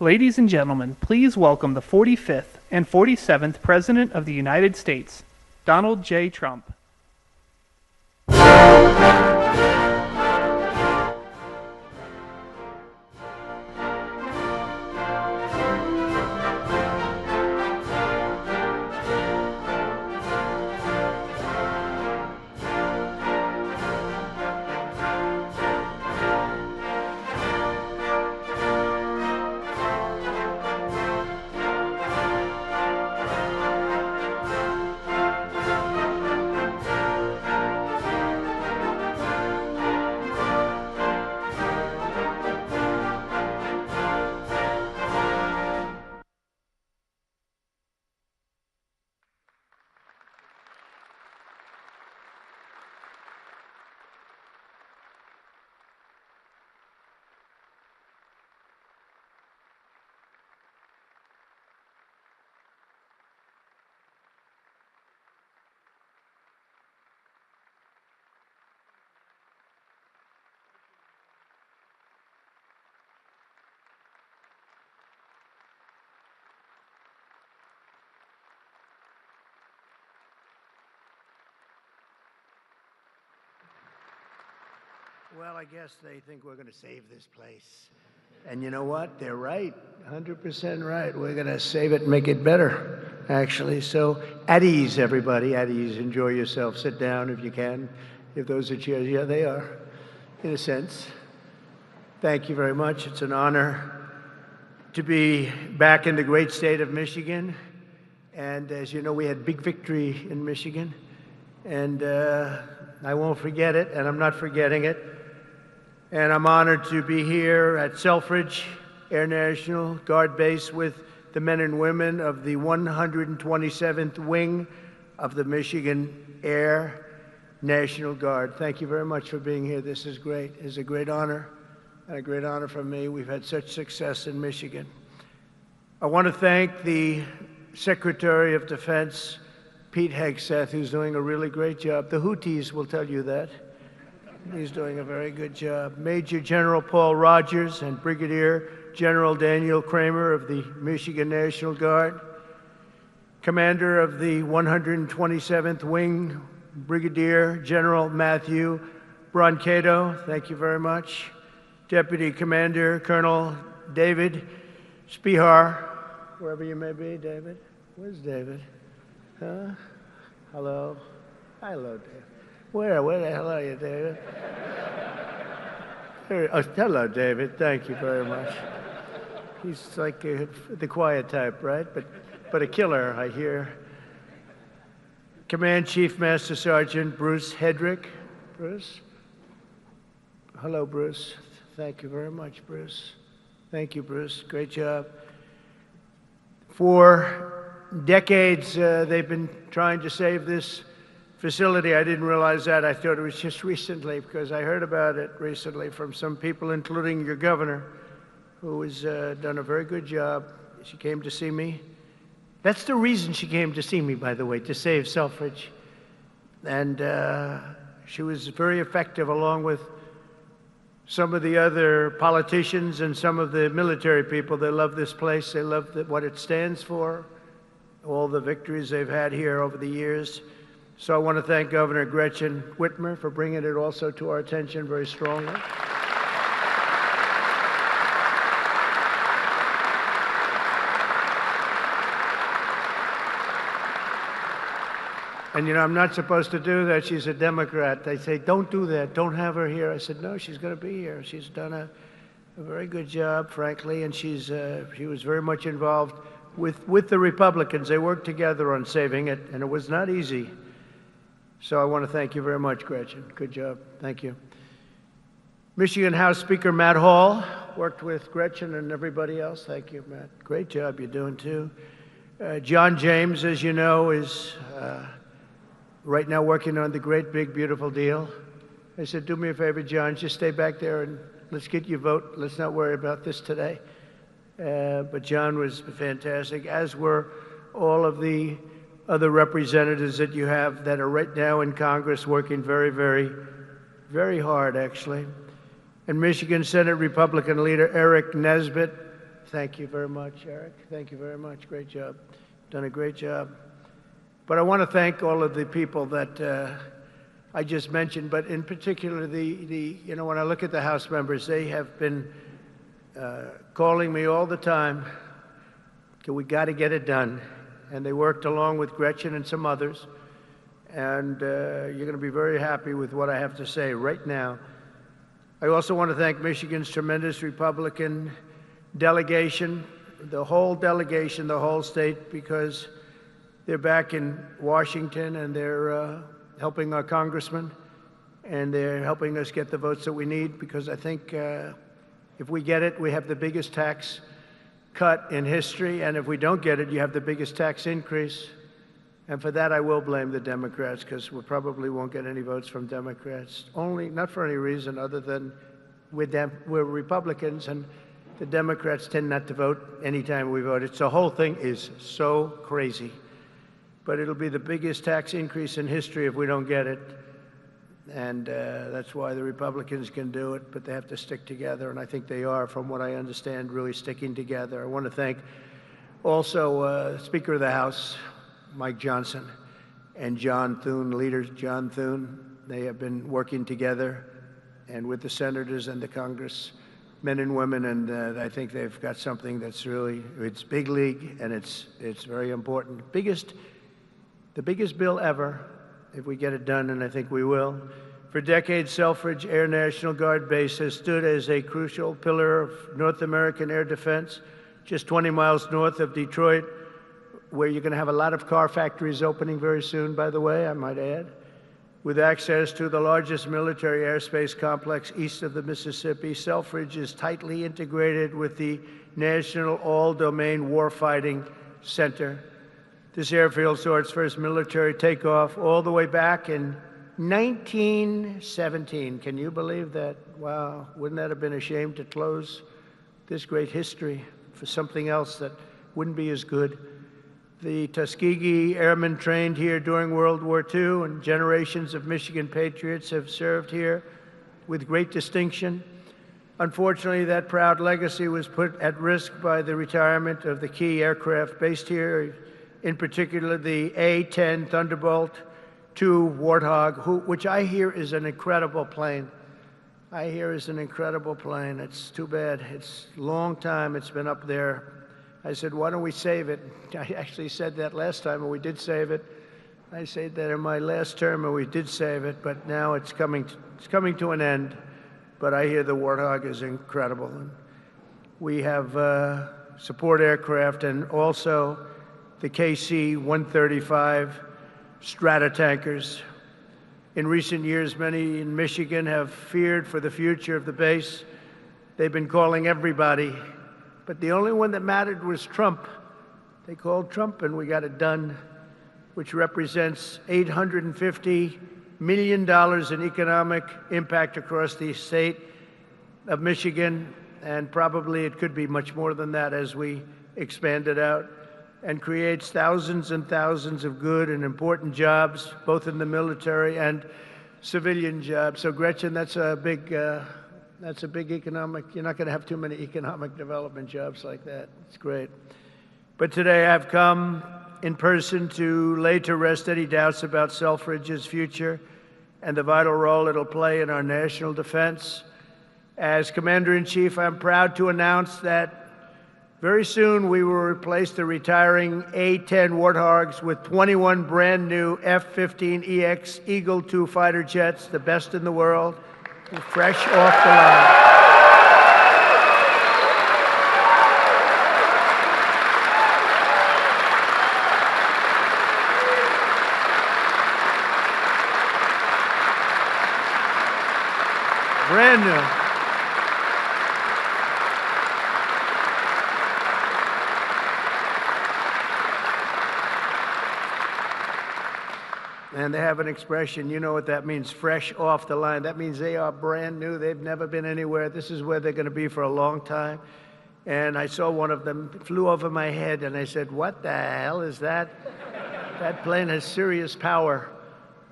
Ladies and gentlemen, please welcome the 45th and 47th President of the United States, Donald J. Trump. Well, I guess they think we're going to save this place. And you know what? They're right. 100% right. We're going to save it and make it better, actually. So at ease, everybody. At ease. Enjoy yourself. Sit down if you can. If those are chairs. Yeah, they are, in a sense. Thank you very much. It's an honor to be back in the great state of Michigan. And as you know, we had big victory in Michigan. And I won't forget it, and I'm not forgetting it. And I'm honored to be here at Selfridge Air National Guard Base with the men and women of the 127th Wing of the Michigan Air National Guard. Thank you very much for being here. This is great. It's a great honor, and a great honor for me. We've had such success in Michigan. I want to thank the Secretary of Defense, Pete Hegseth, who's doing a really great job. The Houthis will tell you that. He's doing a very good job. Major General Paul Rogers and Brigadier General Daniel Kramer of the Michigan National Guard. Commander of the 127th Wing, Brigadier General Matthew Brancato, thank you very much. Deputy Commander Colonel David Spihar, wherever you may be, David. Where's David? Huh? Hello? Hello, David. Where the hell are you, David? Oh, hello, David. Thank you very much. He's like the quiet type, right? But a killer, I hear. Command Chief Master Sergeant Bruce Hedrick. Bruce? Hello, Bruce. Thank you very much, Bruce. Thank you, Bruce. Great job. For decades, they've been trying to save this facility. I didn't realize that. I thought it was just recently, because I heard about it recently from some people, including your governor, who has done a very good job. She came to see me. That's the reason she came to see me, by the way, to save Selfridge. And she was very effective, along with some of the other politicians and some of the military people. They love this place. They love what it stands for, all the victories they've had here over the years. So I want to thank Governor Gretchen Whitmer for bringing it also to our attention very strongly. And you know, I'm not supposed to do that. She's a Democrat. They say, don't do that. Don't have her here. I said, no, she's going to be here. She's done a very good job, frankly, and she was very much involved with the Republicans. They worked together on saving it, and it was not easy. So I want to thank you very much, Gretchen. Good job. Thank you. Michigan House Speaker Matt Hall worked with Gretchen and everybody else. Thank you, Matt. Great job you're doing, too. John James, as you know, is right now working on the great, big, beautiful deal. I said, do me a favor, John, just stay back there and let's get your vote. Let's not worry about this today. But John was fantastic, as were all of the other representatives that you have that are right now in Congress working very, very, very hard, actually. And Michigan Senate Republican leader Eric Nesbitt Thank you very much, Eric. Thank you very much. Great job. Done a great job. But I want to thank all of the people that I just mentioned, but in particular, when I look at the House members, they have been calling me all the time. We got to get it done. And they worked along with Gretchen and some others. And you're going to be very happy with what I have to say right now. I also want to thank Michigan's tremendous Republican delegation, the whole delegation, the whole state, because they're back in Washington and they're helping our congressman and they're helping us get the votes that we need, because I think if we get it, we have the biggest tax cut in history, and if we don't get it, you have the biggest tax increase. And for that, I will blame the Democrats, because we probably won't get any votes from Democrats, not for any reason other than we're Republicans, and the Democrats tend not to vote anytime we vote. The whole thing is so crazy. But it'll be the biggest tax increase in history if we don't get it. And that's why the Republicans can do it, but they have to stick together, and I think they are, from what I understand, really sticking together. I want to thank also Speaker of the House, Mike Johnson, and John Thune, leader John Thune. They have been working together and with the senators and the Congress, men and women, and I think they've got something that's really, it's big league, and it's very important. The biggest bill ever, if we get it done, and I think we will. For decades, Selfridge Air National Guard Base has stood as a crucial pillar of North American air defense, just 20 miles north of Detroit, where you're going to have a lot of car factories opening very soon, by the way, I might add, with access to the largest military airspace complex east of the Mississippi. Selfridge is tightly integrated with the National All-Domain Warfighting Center. This airfield saw its first military takeoff all the way back in 1917. Can you believe that? Wow, wouldn't that have been a shame to close this great history for something else that wouldn't be as good? The Tuskegee Airmen trained here during World War II, and generations of Michigan patriots have served here with great distinction. Unfortunately, that proud legacy was put at risk by the retirement of the key aircraft based here, in particular the A-10 Thunderbolt II Warthog, which I hear is an incredible plane. It's too bad. It's a long time it's been up there. I said, why don't we save it? I actually said that last time, and we did save it. I said that in my last term, and we did save it, but now it's coming to an end. But I hear the Warthog is incredible. And we have support aircraft and also the KC-135 strata tankers. In recent years, many in Michigan have feared for the future of the base. They've been calling everybody, but the only one that mattered was Trump. They called Trump, and we got it done, which represents $850 million in economic impact across the state of Michigan, and probably it could be much more than that as we expand it out, and creates thousands and thousands of good and important jobs, both in the military and civilian jobs. So, Gretchen, that's a big economic, you're not going to have too many economic development jobs like that. It's great. But today I've come in person to lay to rest any doubts about Selfridge's future and the vital role it'll play in our national defense. As Commander-in-Chief, I'm proud to announce that very soon we will replace the retiring A-10 Warthogs with 21 brand new F-15EX Eagle II fighter jets, the best in the world, fresh off the line. Brand new. And they have an expression, you know what that means, fresh off the line. That means they are brand new. They've never been anywhere. This is where they're going to be for a long time. And I saw one of them, it flew over my head, and I said, what the hell is that? That plane has serious power.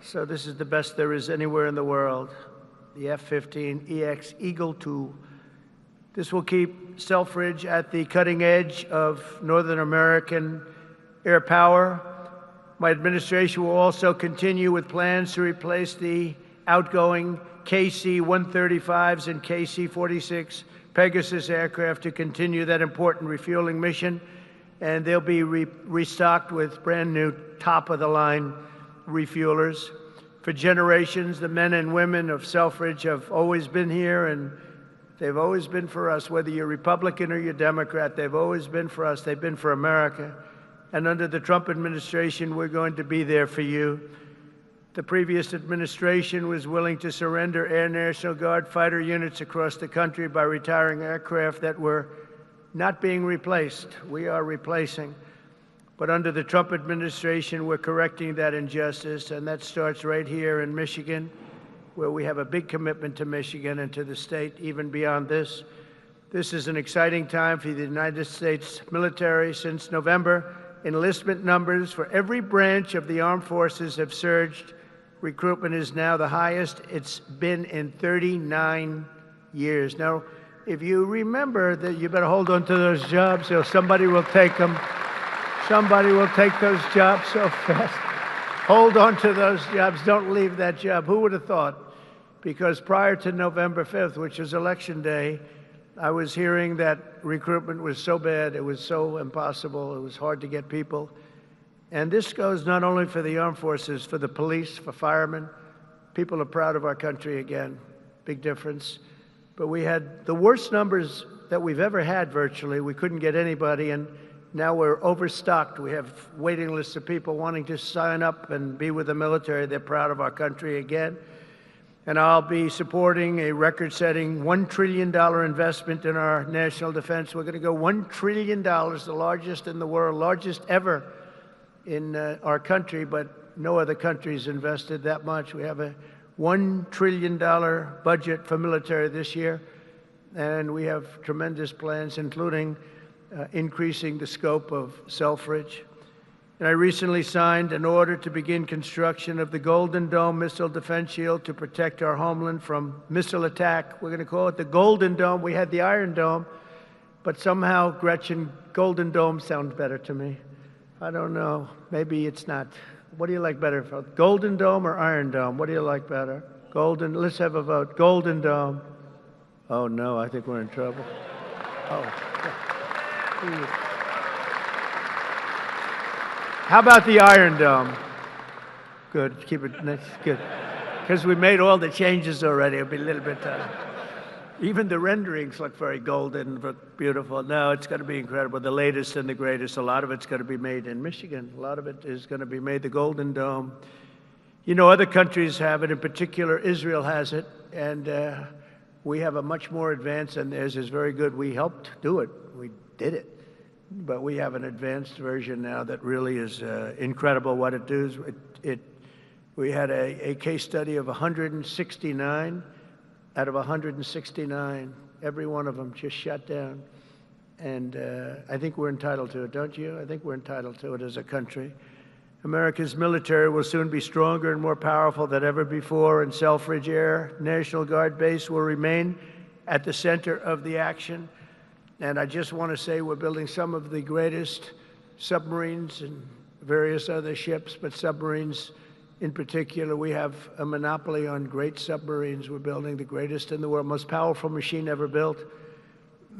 So this is the best there is anywhere in the world, the F-15EX Eagle II. This will keep Selfridge at the cutting edge of Northern American air power. My administration will also continue with plans to replace the outgoing KC-135s and KC-46 Pegasus aircraft to continue that important refueling mission. And they'll be restocked with brand new top-of-the-line refuelers. For generations, the men and women of Selfridge have always been here, and they've always been for us. Whether you're Republican or you're Democrat, they've always been for us. They've been for America. And under the Trump administration, we're going to be there for you. The previous administration was willing to surrender Air National Guard fighter units across the country by retiring aircraft that were not being replaced. We are replacing. But under the Trump administration, we're correcting that injustice, and that starts right here in Michigan, where we have a big commitment to Michigan and to the state, even beyond this. This is an exciting time for the United States military. Since November, enlistment numbers for every branch of the armed forces have surged. Recruitment is now the highest it's been in 39 years. Now, if you remember that, you better hold on to those jobs or somebody will take them. Somebody will take those jobs so fast. Hold on to those jobs. Don't leave that job. Who would have thought? Because prior to November 5th, which is Election Day, I was hearing that recruitment was so bad, it was so impossible, it was hard to get people. And this goes not only for the armed forces, for the police, for firemen. People are proud of our country again. Big difference. But we had the worst numbers that we've ever had virtually. We couldn't get anybody, and now we're overstocked. We have waiting lists of people wanting to sign up and be with the military. They're proud of our country again. And I'll be supporting a record-setting $1 trillion investment in our national defense. We're going to go $1 trillion, the largest in the world, largest ever in our country, but no other country's invested that much. We have a $1 trillion budget for military this year, and we have tremendous plans, including increasing the scope of Selfridge. And I recently signed an order to begin construction of the Golden Dome missile defense shield to protect our homeland from missile attack. We're going to call it the Golden Dome. We had the Iron Dome, but somehow, Gretchen, Golden Dome sounds better to me. I don't know. Maybe it's not. What do you like better? Golden Dome or Iron Dome? What do you like better? Golden. Let's have a vote. Golden Dome. Oh, no, I think we're in trouble. Oh. How about the Iron Dome? Good. Keep it nice. Good. Because we made all the changes already. It'll be a little bit... even the renderings look very golden, but beautiful. No, it's going to be incredible. The latest and the greatest. A lot of it's going to be made in Michigan. A lot of it is going to be made the Golden Dome. You know, other countries have it. In particular, Israel has it. And we have a much more advanced, and theirs is very good. We helped do it. We did it. But we have an advanced version now that really is incredible what it does. We had a case study of 169. Out of 169, every one of them just shut down. And I think we're entitled to it, don't you? I think we're entitled to it as a country. America's military will soon be stronger and more powerful than ever before, and Selfridge Air National Guard Base will remain at the center of the action. And I just want to say we're building some of the greatest submarines and various other ships, but submarines in particular, we have a monopoly on great submarines. We're building the greatest in the world, most powerful machine ever built.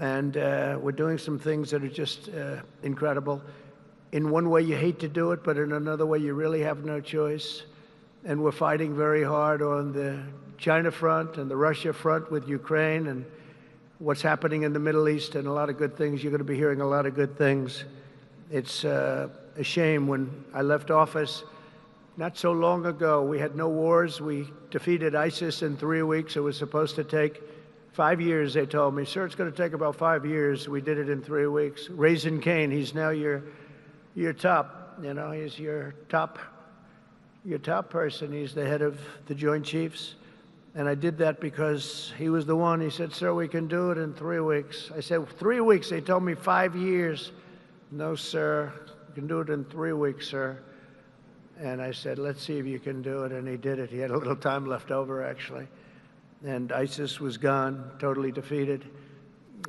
And we're doing some things that are just incredible. In one way, you hate to do it, but in another way, you really have no choice. And we're fighting very hard on the China front and the Russia front with Ukraine and what's happening in the Middle East, and a lot of good things. You're going to be hearing a lot of good things. It's a shame. When I left office, not so long ago, we had no wars. We defeated ISIS in 3 weeks. It was supposed to take 5 years, they told me. Sir, it's going to take about 5 years. We did it in 3 weeks. Raising Cain, he's now your top, you know, he's your top person. He's the head of the Joint Chiefs. And I did that because he was the one. He said, sir, we can do it in 3 weeks. I said, 3 weeks? They told me 5 years. No, sir, we can do it in 3 weeks, sir. And I said, let's see if you can do it. And he did it. He had a little time left over, actually. And ISIS was gone, totally defeated.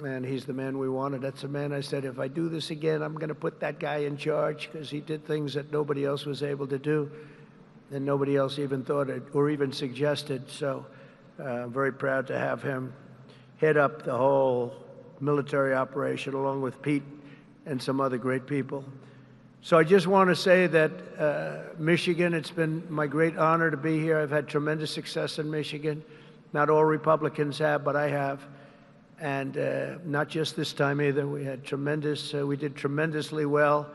and he's the man we wanted. That's the man I said, if I do this again, I'm going to put that guy in charge, because he did things that nobody else was able to do, and nobody else even thought it or even suggested. So I'm very proud to have him head up the whole military operation along with Pete and some other great people. So I just want to say that Michigan, it's been my great honor to be here. I've had tremendous success in Michigan. Not all Republicans have, but I have. And not just this time either. We had we did tremendously well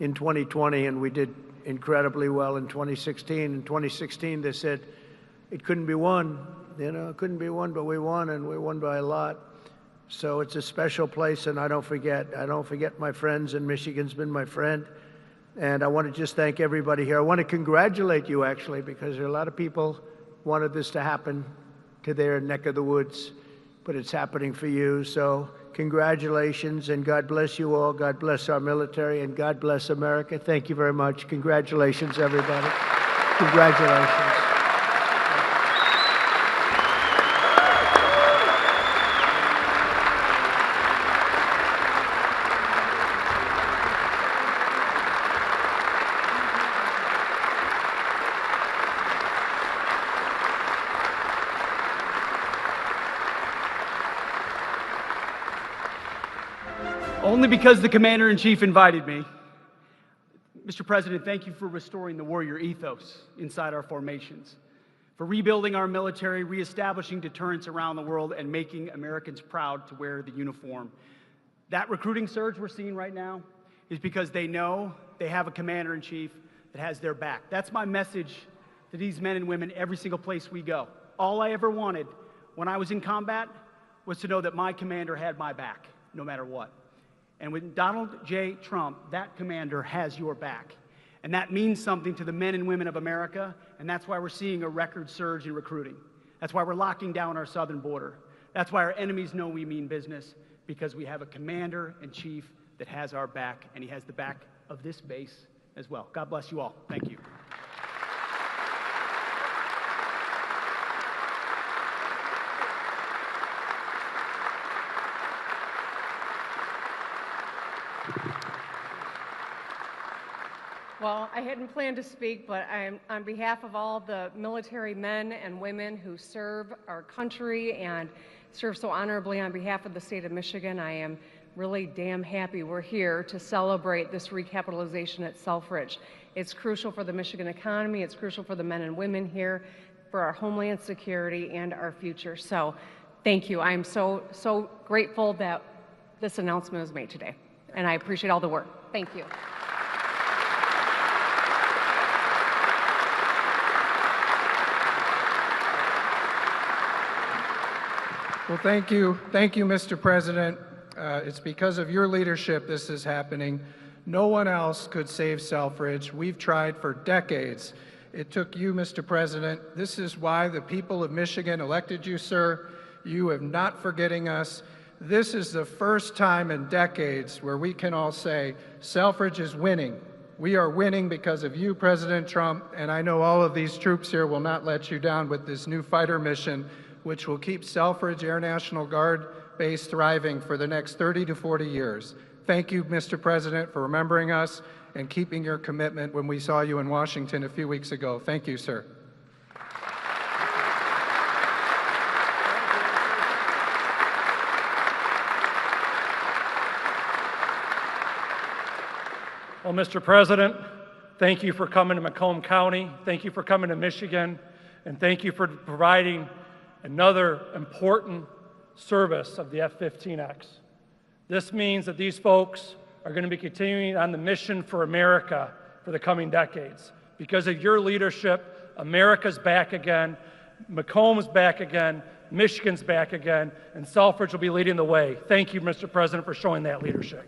in 2020, and we did incredibly well in 2016. In 2016, they said it couldn't be won. It couldn't be won, but we won, and we won by a lot. So it's a special place, and I don't forget my friends, and Michigan's been my friend. And I want to just thank everybody here. I want to congratulate you, actually, because there are a lot of people wanted this to happen to their neck of the woods, but it's happening for you. So congratulations, and God bless you all. God bless our military, and God bless America. Thank you very much. Congratulations, everybody. Congratulations. Only because the Commander-in-Chief invited me. Mr. President, thank you for restoring the warrior ethos inside our formations, for rebuilding our military, reestablishing deterrence around the world, and making Americans proud to wear the uniform. That recruiting surge we're seeing right now is because they know they have a Commander-in-Chief that has their back. That's my message to these men and women every single place we go. All I ever wanted when I was in combat was to know that my commander had my back, no matter what. And with Donald J. Trump, that commander has your back. And that means something to the men and women of America, and that's why we're seeing a record surge in recruiting. That's why we're locking down our southern border. That's why our enemies know we mean business, because we have a Commander-in-Chief that has our back, and he has the back of this base as well. God bless you all. Thank you. Well, I hadn't planned to speak, but I'm on behalf of all the military men and women who serve our country and serve so honorably on behalf of the state of Michigan. I am really damn happy we're here to celebrate this recapitalization at Selfridge. It's crucial for the Michigan economy, it's crucial for the men and women here, for our homeland security and our future. So thank you. I'm so grateful that this announcement was made today, and I appreciate all the work. Thank you. Well, thank you, Mr. President. It's because of your leadership this is happening. No one else could save Selfridge. We've tried for decades. It took you, Mr. President. This is why the people of Michigan elected you, sir. You are not forgetting us. This is the first time in decades where we can all say Selfridge is winning. We are winning because of you, President Trump, and I know all of these troops here will not let you down with this new fighter mission, which will keep Selfridge Air National Guard base thriving for the next 30 to 40 years. Thank you, Mr. President, for remembering us and keeping your commitment when we saw you in Washington a few weeks ago. Thank you, sir. Well, Mr. President, thank you for coming to Macomb County. Thank you for coming to Michigan. And thank you for providing another important service of the F-15X. This means that these folks are going to be continuing on the mission for America for the coming decades. Because of your leadership, America's back again, Macomb's back again, Michigan's back again, and Selfridge will be leading the way. Thank you, Mr. President, for showing that leadership.